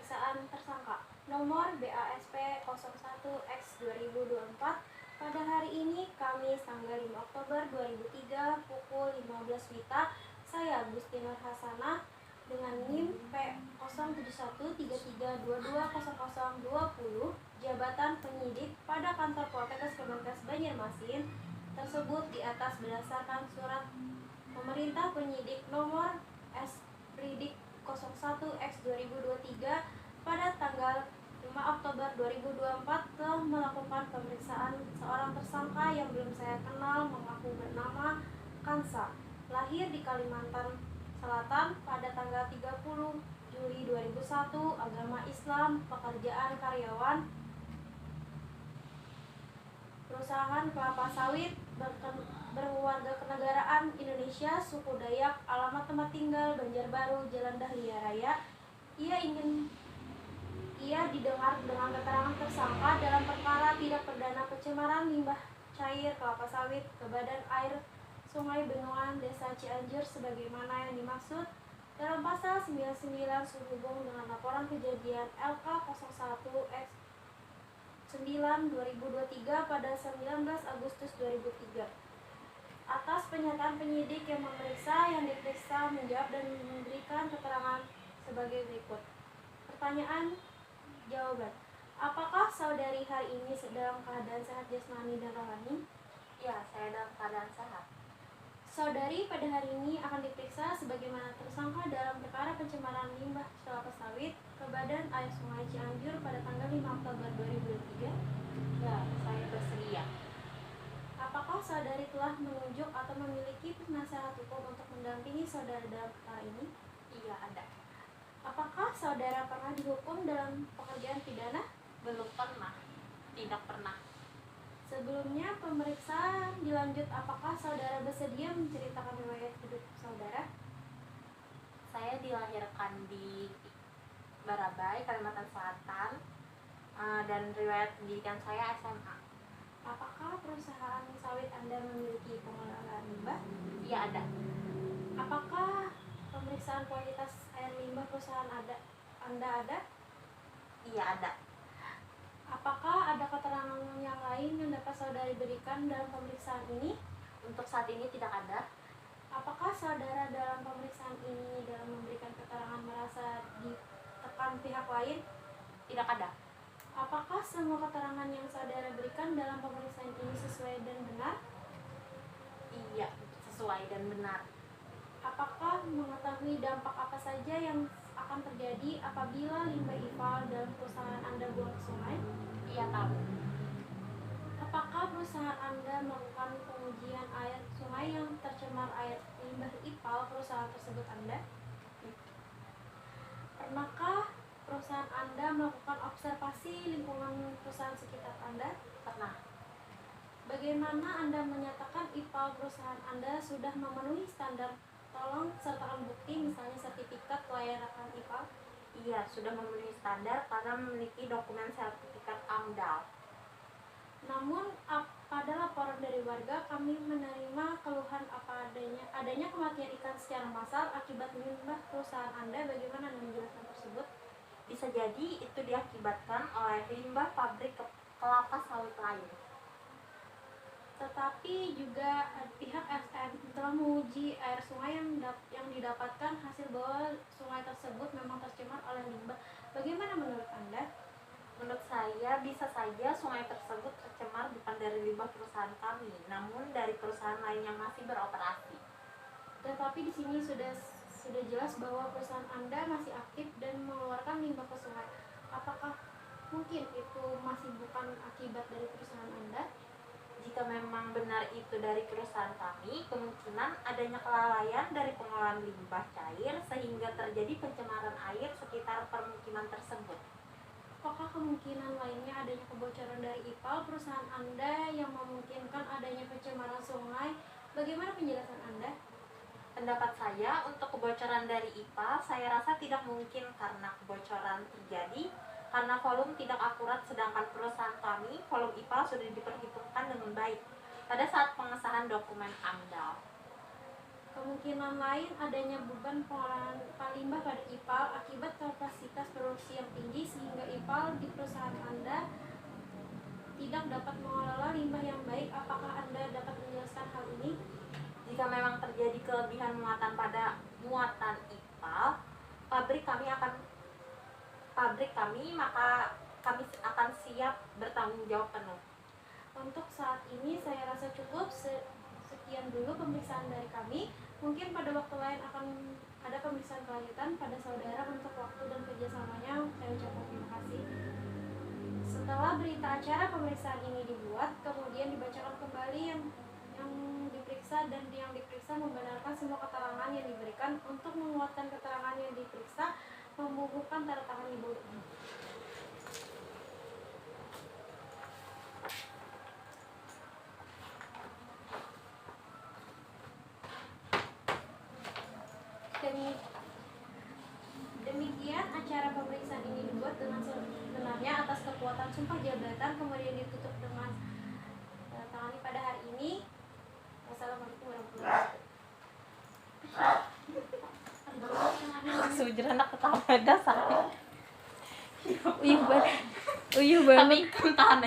pemeriksaan tersangka nomor BASP 01X2024 pada hari ini Kamis tanggal 5 Oktober 2003 pukul 15 WITA. Saya Gusti Nur Hasanah dengan NIM P071332200020 jabatan penyidik pada kantor Poltekkes Kemenkes Banjarmasin tersebut di atas berdasarkan surat pemerintah penyidik nomor S/Pridik 01X2023 pada tanggal 5 Oktober 2024 telah melakukan pemeriksaan seorang tersangka yang belum saya kenal mengaku bernama Kansa, lahir di Kalimantan Selatan pada tanggal 30 Juli 2001, agama Islam, pekerjaan karyawan perusahaan kelapa sawit, berwarga kenegaraan Indonesia, suku Dayak, alamat tempat tinggal Banjarbaru, Jalan Dahlia Raya. Ia didengar dengan keterangan tersangka dalam perkara tindak pidana pencemaran limbah cair kelapa sawit ke badan air Sungai Bendungan Desa Cianjur sebagaimana yang dimaksud dalam pasal 99 sehubung dengan laporan kejadian LK 01X9/2023 pada 19 Agustus 2003. Atas pernyataan penyidik yang memeriksa, yang diperiksa menjawab dan memberikan keterangan sebagai berikut. Pertanyaan, jawaban. Apakah saudari hari ini dalam keadaan sehat jasmani dan rohani? Ya, saya dalam keadaan sehat. Saudari pada hari ini akan diperiksa sebagaimana tersangka dalam perkara pencemaran limbah kelapa sawit ke badan air Sungai Cianjur pada tanggal 5 Oktober 2023. Ya, saya bersedia. Apakah saudari telah menunjuk atau memiliki penasehat hukum untuk mendampingi saudara dalam perkara ini? Iya, ada. Apakah saudara pernah dihukum dalam pekerjaan pidana? Belum pernah. Tidak pernah. Sebelumnya pemeriksaan dilanjut, apakah saudara bersedia menceritakan riwayat hidup saudara? Saya dilahirkan di Barabai, Kalimantan Selatan, dan riwayat pendidikan saya SMA. Apakah perusahaan sawit Anda memiliki pengelolaan limbah? Iya, ada. Apakah pemeriksaan kualitas air limbah perusahaan Anda ada? Iya, ada. Apakah ada keterangan yang lain yang dapat saudari berikan dalam pemeriksaan ini? Untuk saat ini tidak ada. Apakah saudara dalam pemeriksaan ini dalam memberikan keterangan merasa ditekan pihak lain? Tidak ada. Apakah semua keterangan yang saudara berikan dalam pemeriksaan ini sesuai dan benar? Iya, sesuai dan benar. Apakah mengetahui dampak apa saja yang akan terjadi apabila limbah IPAL dalam perusahaan Anda buang ke sungai? Iya, tahu. Apakah perusahaan Anda melakukan pengujian air sungai yang tercemar air limbah IPAL perusahaan tersebut Anda? Pernahkah perusahaan Anda melakukan observasi lingkungan perusahaan sekitar Anda? Pernah. Bagaimana Anda menyatakan IPAL perusahaan Anda sudah memenuhi standar? Tolong sertakan bukti, misalnya sertifikat kelayakan IPAL. Iya, sudah memenuhi standar karena memiliki dokumen sertifikat AMDAL. Namun pada laporan dari warga kami menerima keluhan adanya kematian ikan secara massal akibat limbah perusahaan Anda. Bagaimana Anda menjelaskan tersebut? Bisa jadi itu diakibatkan oleh limbah pabrik kelapa sawit lain. Tetapi juga pihak SM telah menguji air sungai yang didapatkan hasil bahwa sungai tersebut memang tercemar oleh limbah. Bagaimana menurut Anda? Menurut saya, bisa saja sungai tersebut tercemar bukan dari limbah perusahaan kami, namun dari perusahaan lain yang masih beroperasi. Tetapi di sini sudah jelas bahwa perusahaan Anda masih aktif dan mengeluarkan limbah ke sungai. Apakah mungkin itu masih bukan akibat dari perusahaan Anda? Jika memang benar itu dari perusahaan kami, kemungkinan adanya kelalaian dari pengolahan limbah cair sehingga terjadi pencemaran air sekitar permukiman tersebut. Apakah kemungkinan lainnya adanya kebocoran dari IPAL perusahaan Anda yang memungkinkan adanya pencemaran sungai? Bagaimana penjelasan Anda? Pendapat saya, untuk kebocoran dari IPAL, saya rasa tidak mungkin karena kebocoran terjadi karena volume tidak akurat, sedangkan perusahaan kami, volume IPAL sudah diperhitungkan dengan baik pada saat pengesahan dokumen AMDAL. Kemungkinan lain adanya beban pengolahan limbah pada IPAL akibat kapasitas produksi yang tinggi. perusahaan Anda tidak dapat mengelola limbah yang baik. Apakah Anda dapat menjelaskan hal ini? Jika memang terjadi kelebihan muatan pada muatan IPAL, maka kami akan siap bertanggung jawab penuh. Untuk saat ini saya rasa cukup. Sekian dulu pemeriksaan dari kami. Mungkin pada waktu lain akan ada pemeriksaan kelanjutan pada saudara. Untuk waktu dan kerjasamanya saya ucapkan terima kasih. Setelah berita acara pemeriksaan ini dibuat, kemudian dibacakan kembali yang diperiksa, dan yang diperiksa membenarkan semua keterangan yang diberikan. Untuk menguatkan keterangan yang diperiksa, membubuhkan tanda tangan Ibu. Demikian acara pemeriksaan ini dibuat dengan sebenarnya atas kekuatan sumpah jabatan, kemudian ditutup dengan tangani pada hari ini. Wassalamualaikum warahmatullahi wabarakatuh. Sujud anak ketawa dasar. Uyuh banget. Tapi kan tahan